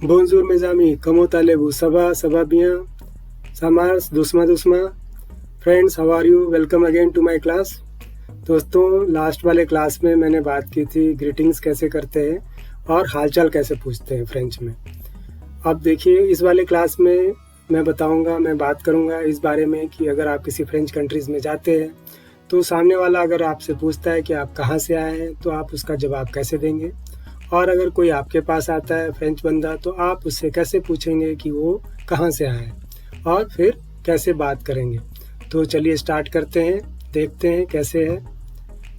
Bonjour mes amis, comment allez-vous? Ça va? Ça va bien? Ça marche? Doucement doucement? Friends, how are you? Welcome again to my class. दोस्तों, last वाले class में मैंने बात की थी greetings कैसे करते हैं और हालचाल कैसे पूछते हैं फ्रेंच में। अब देखिए, इस वाले क्लास में मैं बात करूँगा इस बारे में कि अगर आप किसी फ्रेंच कंट्रीज़ में जाते हैं तो सामने वाला अगर आपसे पूछता है कि आप कहाँ से आए हैं तो आप उसका जवाब कैसे देंगे, और अगर कोई आपके पास आता है फ्रेंच बंदा तो आप उससे कैसे पूछेंगे कि वो कहाँ से आए हैं और फिर कैसे बात करेंगे। तो चलिए स्टार्ट करते हैं, देखते हैं कैसे है।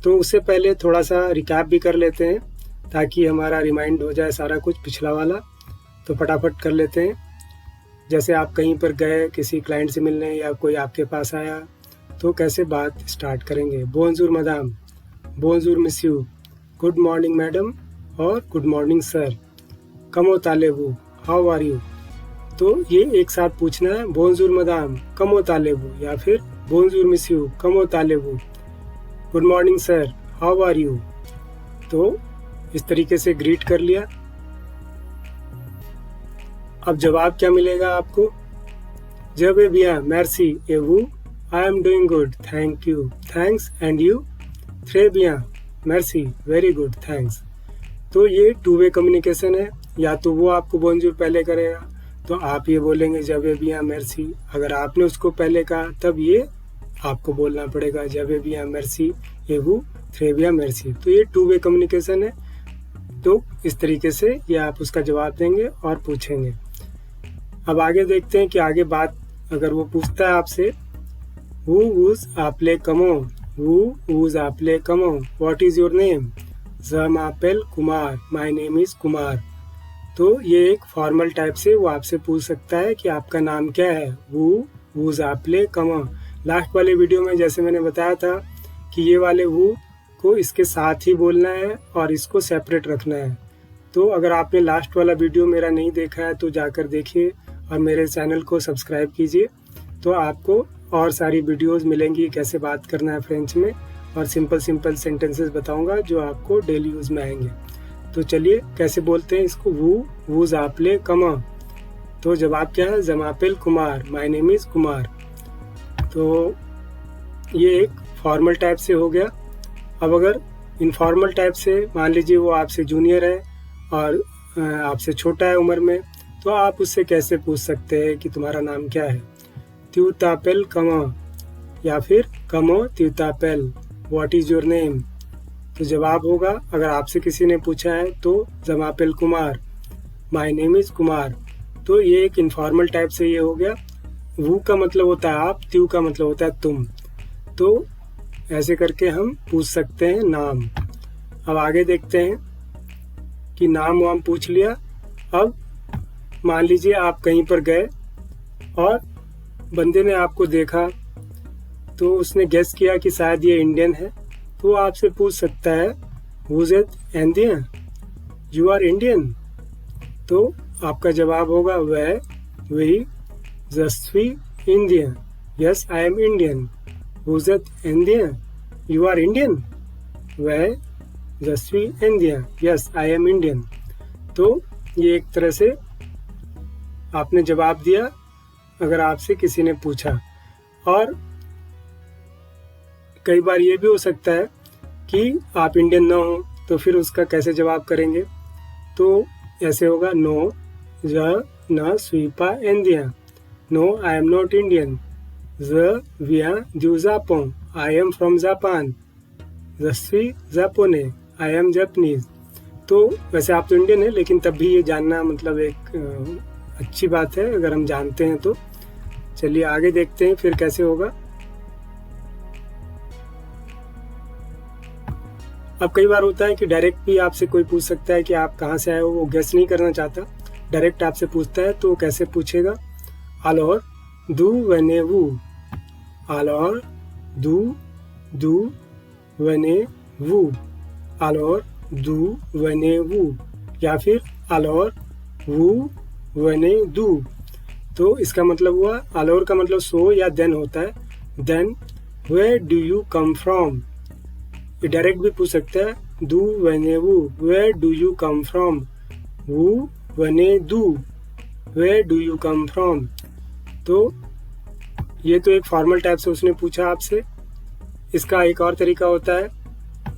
तो उससे पहले थोड़ा सा रिकैप भी कर लेते हैं ताकि हमारा रिमाइंड हो जाए सारा कुछ पिछला वाला। तो फटाफट कर लेते हैं। जैसे आप कहीं पर गए किसी क्लाइंट से मिलने या कोई आपके पास आया तो कैसे बात स्टार्ट करेंगे। बोंजूर मदाम, बोंजूर मिस्यू, गुड मॉर्निंग मैडम और गुड मॉर्निंग सर, कमो तालेबू, हाउ आर यू। तो ये एक साथ पूछना है, बोंजूर मदाम कमो तालेबू, या फिर बोंजूर मिस्यू कमो तालेबू, good morning sir how are you. तो इस तरीके से ग्रीट कर लिया। अब जवाब क्या मिलेगा आपको। जब ए बिया मैर्सी ए वू, I am doing good thank you, thanks and you. थ्रे बिया मैर्सी वेरी गुड थैंक्स। तो ये टू वे कम्युनिकेशन है। या तो वो आपको बोंजूर पहले करेगा तो आप ये बोलेंगे जब ए बिया मैर्सी। अगर आपने उसको पहले कहा तब ये आपको बोलना पड़ेगा जब ए बिया मैर्सी ए वू, थ्रे बिया मैर्सी। तो ये टू वे कम्युनिकेशन है। तो इस तरीके से ये आप उसका जवाब देंगे और पूछेंगे। अब आगे देखते हैं कि आगे बात अगर वो पूछता है आपसे, who who's appelé comment, who who's appelé comment, what is your name, je m'appelle Kumar, my name is Kumar. तो ये एक फॉर्मल टाइप से वो आपसे पूछ सकता है कि आपका नाम क्या है। who who's appelé comment। Last वाले वीडियो में जैसे मैंने बताया था कि ये वाले who को इसके साथ ही बोलना है और इसको सेपरेट रखना है। तो अगर आपने लास्ट वाला वीडियो मेरा नहीं देखा है तो जाकर देखिए और मेरे चैनल को सब्सक्राइब कीजिए। तो आपको और सारी वीडियोस मिलेंगी कैसे बात करना है फ्रेंच में, और सिंपल सेंटेंसेस बताऊंगा जो आपको डेली यूज़ में आएंगे। तो चलिए कैसे बोलते हैं इसको। वूज आपले कमा। तो जवाब क्या है, जमापेल Kumar, my name is Kumar. तो ये एक फॉर्मल टाइप से हो गया। अब अगर इनफॉर्मल टाइप से, मान लीजिए वो आपसे जूनियर है और आपसे छोटा है उम्र में, तो आप उससे कैसे पूछ सकते हैं कि तुम्हारा नाम क्या है। त्यू तापेल कमो, या फिर कमो त्यू तापेल, व्हाट इज योर नेम। तो जवाब होगा, अगर आपसे किसी ने पूछा है तो जमापेल Kumar, my name is Kumar. तो ये एक इनफॉर्मल टाइप से ये हो गया। वू का मतलब होता है आप, त्यू का मतलब होता है तुम। तो ऐसे करके हम पूछ सकते हैं नाम। अब आगे देखते हैं कि नाम वाम पूछ लिया। अब मान लीजिए आप कहीं पर गए और बंदे ने आपको देखा तो उसने गेस किया कि शायद ये इंडियन है, तो आपसे पूछ सकता है, वूज इट इंडियन, यू आर इंडियन। तो आपका जवाब होगा वही, जस्वी इंडियन, यस आई एम इंडियन। वूज इट इंडियन, यू आर इंडियन, वह जस्वी इंडियन, यस आई एम इंडियन। तो ये एक तरह से आपने जवाब दिया अगर आपसे किसी ने पूछा। और कई बार ये भी हो सकता है कि आप इंडियन ना हो, तो फिर उसका कैसे जवाब करेंगे। तो ऐसे होगा, नो ज न स्वीपा इंडियन, no I am not Indian, ज विया द्यू जापोन, आई एम फ्रॉम जापान, जस्वी जापोने, आई एम जापानीज। तो वैसे आप तो इंडियन है, लेकिन तब भी ये जानना मतलब एक अच्छी बात है अगर हम जानते हैं तो। चलिए आगे देखते हैं फिर कैसे होगा। अब कई बार होता है कि डायरेक्ट भी आपसे कोई पूछ सकता है कि आप कहाँ से आए हो, वो गेस नहीं करना चाहता, डायरेक्ट आपसे पूछता है तो कैसे पूछेगा। alors d'où venez-vous, alors d'où venez-vous, alors d'où venez-vous, या फिर alors vous venez d'où। तो इसका मतलब हुआ, alors का मतलब सो या देन होता है, then where do you come from। ये डायरेक्ट भी पूछ सकता है, do venez-vous, where do you come from, vous वने दू, where do you come from. तो ये तो एक फॉर्मल टाइप से उसने पूछा आपसे। इसका एक और तरीका होता है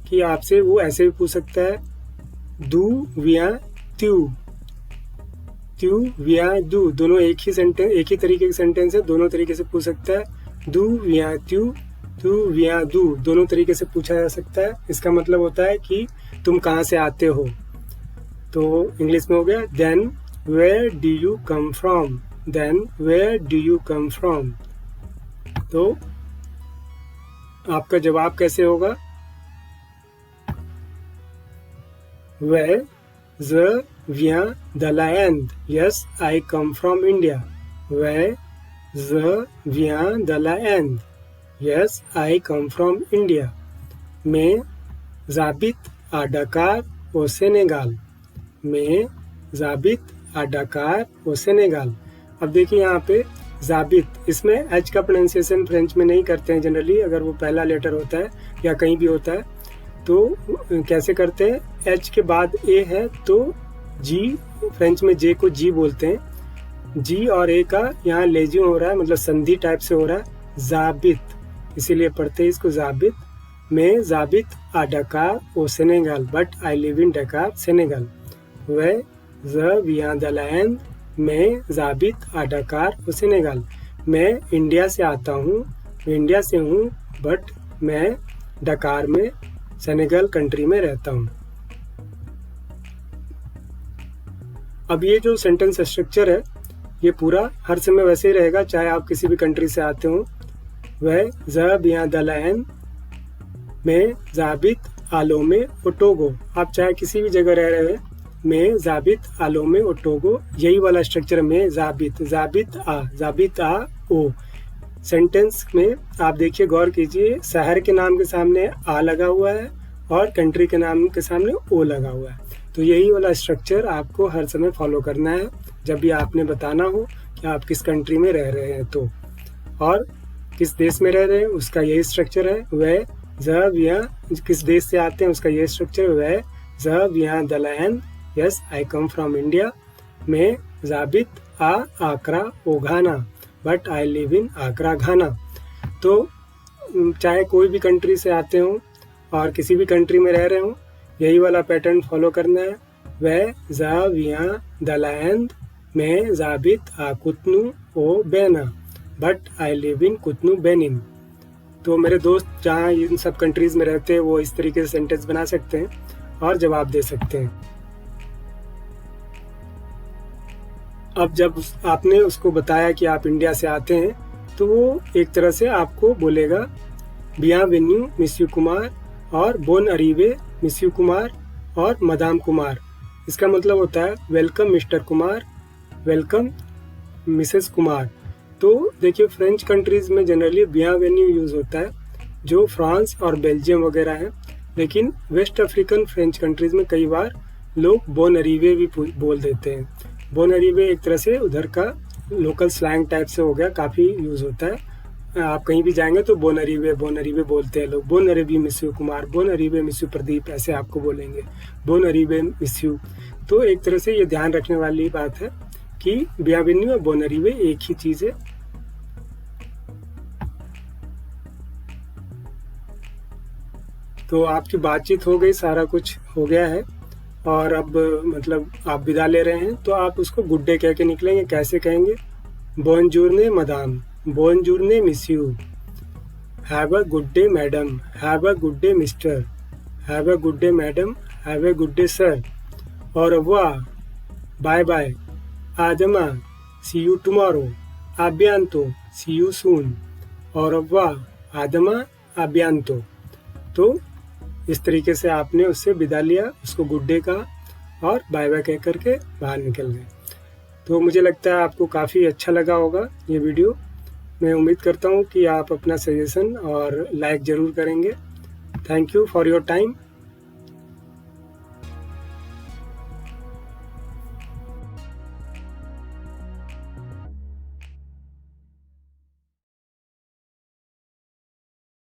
कि आपसे वो ऐसे भी पूछ सकता है, दू विया त्यू, त्यू विया दू, दोनों एक ही तरीके के सेंटेंस है, दोनों तरीके से पूछ सकता है। दू विया त्यू, तू विया दू, दोनों तरीके से पूछा जा सकता है। इसका मतलब होता है कि तुम कहाँ से आते हो। तो इंग्लिश में हो गया, then where do you come from, then where do you come from. तो आपका जवाब कैसे होगा, वेयर ज विया द लैंड, yes I come from India, वेयर ज विया द लैंड, yes I come from India. मैं जाबित आ डकार ओ सेनेगाल, मैं जाबित आ डकार ओ सेनेगाल। अब देखिए यहाँ पे जाबित, इसमें एच का प्रोनाउंसिएशन फ्रेंच में नहीं करते हैं जनरली, अगर वो पहला लेटर होता है या कहीं भी होता है तो कैसे करते हैं, एच के बाद ए है तो जी, फ्रेंच में जे को जी बोलते हैं। जी और ए का यहाँ लेजियो हो रहा है, मतलब संधि टाइप से हो रहा है, जाबित, इसीलिए पढ़ते हैं इसको जाबित। मैं जाबित आ डकार ओ Senegal, but I live in Dakar Senegal. वे ज विया द लैंड, मैं जाबित आ डकार ओ सेनेगाल। मैं इंडिया से आता हूँ, इंडिया से हूँ, बट मैं डकार में सेनेगल कंट्री में रहता हूँ। अब ये जो सेंटेंस स्ट्रक्चर है ये पूरा हर समय वैसे ही रहेगा, चाहे आप किसी भी कंट्री से आते हो। वह ज बिया द लैंड, मैं जाबित आलो में ओटोगो, आप चाहे किसी भी जगह रह रहे हैं, मैं जाबित आलो में ओटोगो, यही वाला स्ट्रक्चर में जाबित, जाबित आ ओ। सेंटेंस में आप देखिए, गौर कीजिए, शहर के नाम के सामने आ लगा हुआ है और कंट्री के नाम के सामने ओ लगा हुआ है। तो यही वाला स्ट्रक्चर आपको हर समय फॉलो करना है जब भी आपने बताना हो कि आप किस कंट्री में रह रहे हैं तो, और किस देश में रह रहे हैं उसका यही स्ट्रक्चर है। वह ज विया, किस देश से आते हैं उसका यही स्ट्रक्चर। वह ज विया द लैंड, yes I come from India. मैं जाबित आ आकरा ओ Ghana, but I live in Accra Ghana. तो चाहे कोई भी कंट्री से आते हो और किसी भी कंट्री में रह रहे हो, यही वाला पैटर्न फॉलो करना है। वह जा विया द लैंड, मैं जाबित आ कुतनु ओ बेना, but I live in Cotonou Benin. तो मेरे दोस्त जहाँ इन सब कंट्रीज में रहते हैं वो इस तरीके से सेंटेंस बना सकते हैं और जवाब दे सकते हैं। अब जब आपने उसको बताया कि आप इंडिया से आते हैं तो वो एक तरह से आपको बोलेगा बियावेन्यू मिस्यू कुमार और बोन अरीवे मिस्यू कुमार और मदाम कुमार। इसका मतलब होता है welcome mister Kumar, welcome Mrs Kumar. तो देखिए, फ्रेंच कंट्रीज में जनरली बियावेन्यू यूज होता है, जो फ्रांस और बेल्जियम वगैरह है, लेकिन वेस्ट अफ्रीकन फ्रेंच कंट्रीज में कई बार लोग बोन अरीवे भी बोल देते हैं। बोन अरीवे एक तरह से उधर का लोकल स्लैंग टाइप से हो गया, काफ़ी यूज़ होता है। आप कहीं भी जाएंगे तो बोन अरीवे बोलते हैं लोग। बोन अरीवे मिस्यू कुमार, बोन अरीवे मिस्यू प्रदीप, ऐसे आपको बोलेंगे, बोन अरीवे मिस्यू। तो एक तरह से ये ध्यान रखने वाली बात है कि बियावेन्यू और बोन अरीवे एक ही चीज़ है। तो आपकी बातचीत हो गई, सारा कुछ हो गया है, और अब मतलब आप विदा ले रहे हैं तो आप उसको गुड डे कह के निकलेंगे। कैसे कहेंगे? बोनजूरने मदाम, बोनजूरने मिस्यू, have a good day madam, have a good day mister, have a good day madam, have a good day sir, और वाह, बाय बाय, आदमा, सी यू टुमारो, आब्यांतो, सी यू सून, और वाह, आदमा, आब्यांतो। तो इस तरीके से आपने उससे विदा लिया, उसको गुड डे कहा और बाय बाय कह करके बाहर निकल गए। तो मुझे लगता है आपको काफ़ी अच्छा लगा होगा ये वीडियो। मैं उम्मीद करता हूँ कि आप अपना सजेशन और लाइक ज़रूर करेंगे। Thank you for your time.